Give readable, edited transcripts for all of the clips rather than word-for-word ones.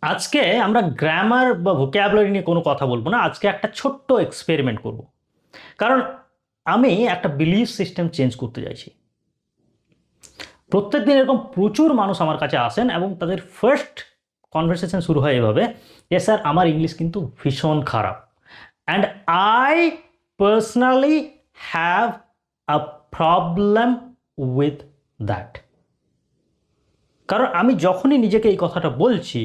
আজকে আমরা গ্রামার বা ভোক্যাবুলারি নিয়ে কোনো কথা বলবো না। আজকে একটা ছোট্ট এক্সপেরিমেন্ট করব। কারণ আমি একটা বিলিফ সিস্টেম চেঞ্জ করতে চাইছি। প্রত্যেকদিন এরকম প্রচুর মানুষ আমার কাছে আসেন এবং তাদের ফার্স্ট কনভারসেশন শুরু হয় এভাবে যে স্যার আমার ইংলিশ কিন্তু ভীষণ খারাপ, and I personally have a problem with that. কারণ আমি যখনই নিজেকে এই কথাটা বলছি,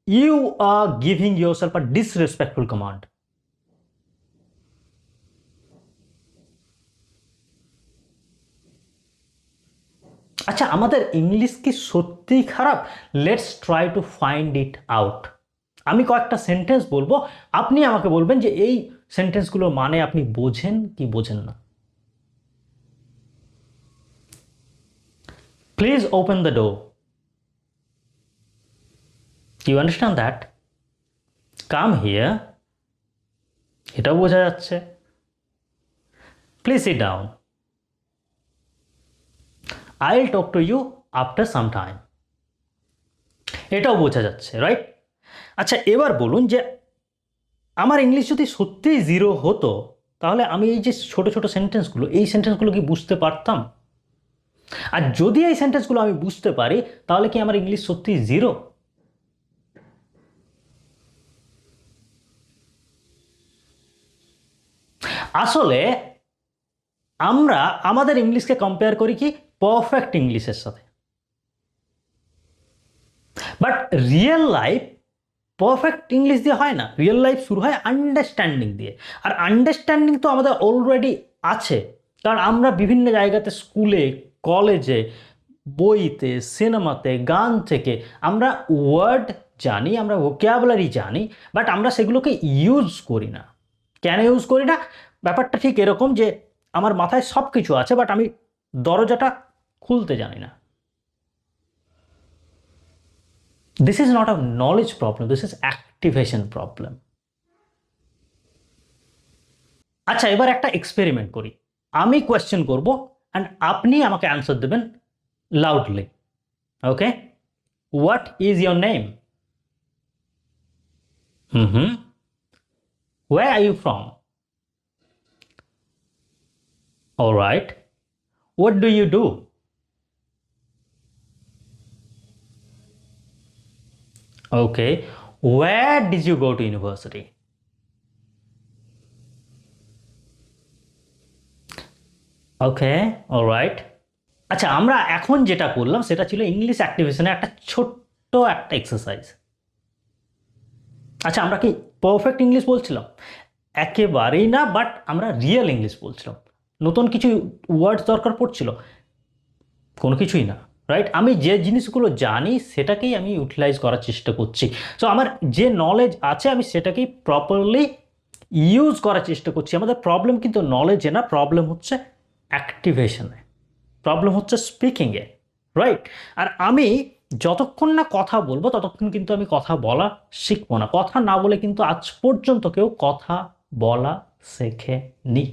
you are giving yourself a disrespectful command. আচ্ছা, আমাদের ইংলিশ কি সত্যিই খারাপ? Let's try to find it out. আমি কয়েকটা সেন্টেন্স বলবো, আপনি আমাকে বলবেন যে এই সেন্টেন্সগুলোর মানে আপনি বোঝেন কি বোঝেন না। Please open the door. You understand that? Come here. এটাও বোঝা যাচ্ছে। Please sit down. I'll talk to you after some time. এটাও বোঝা যাচ্ছে, রাইট? আচ্ছা, এবার বলুন যে আমার ইংলিশ যদি সত্যিই জিরো হতো, তাহলে আমি এই যে ছোট ছোট সেন্টেন্সগুলো, এই সেন্টেন্সগুলো কি বুঝতে পারতাম? আর যদি এই সেন্টেন্সগুলো আমি বুঝতে পারি, তাহলে কি আমার ইংলিশ সত্যিই জিরো? আসলে আমরা আমাদের ইংলিশকে কম্পেয়ার করি কি পারফেক্ট ইংলিশের সাথে। But real life perfect English দিয়ে হয় না। রিয়েল লাইফ শুরু হয় আন্ডারস্ট্যান্ডিং দিয়ে। আর আন্ডারস্ট্যান্ডিং তো আমাদের অলরেডি আছে, কারণ আমরা বিভিন্ন জায়গাতে, স্কুলে, কলেজে, বইতে, সিনেমাতে, গান থেকে আমরা ওয়ার্ড জানি, আমরা ভোক্যাবুলারি জানি, বাট আমরা সেগুলোকে ইউজ করি না। কেন ইউজ করি না? ব্যাপারটা ঠিক এরকম যে আমার মাথায় সব কিছু আছে, বাট আমি দরজাটা খুলতে জানি না। This is not a knowledge problem, this is activation problem. আচ্ছা, এবার একটা এক্সপেরিমেন্ট করি। আমি কোয়েশ্চেন করব অ্যান্ড আপনি আমাকে অ্যান্সার দেবেন loudly. Okay? What is your name? Hmm. Where are you from? All right. What do you do? Okay. Where did you go to university? Okay, alright. আচ্ছা, আমরা এখন যেটা করলাম সেটা ছিল ইংলিশ অ্যাক্টিভেশনের একটা ছোট্ট একটা এক্সারসাইজ। আচ্ছা, আমরা কি পারফেক্ট ইংলিশ বলছিলাম? একেবারেই না, বাট আমরা রিয়েল ইংলিশ বলছিলাম। নতুন কিছু ওয়ার্ডস দরকার পড়ছিল? কোনো কিছুই না, রাইট? আমি যে জিনিসগুলো জানি সেটাকেই আমি ইউটিলাইজ করার চেষ্টা করছি। সো আমার যে নলেজ আছে আমি সেটাকেই প্রপারলি ইউজ করার চেষ্টা করছি। আমাদের প্রবলেম কিন্তু নলেজে না, প্রবলেম হচ্ছে অ্যাক্টিভেশনে, প্রবলেম হচ্ছে স্পিকিংয়ে, রাইট? আর আমি যতক্ষণ না কথা বলবো ততক্ষণ কিন্তু আমি কথা বলা শিখবো না। কথা না বলে কিন্তু আজ পর্যন্ত কেউ কথা বলা শেখেনি।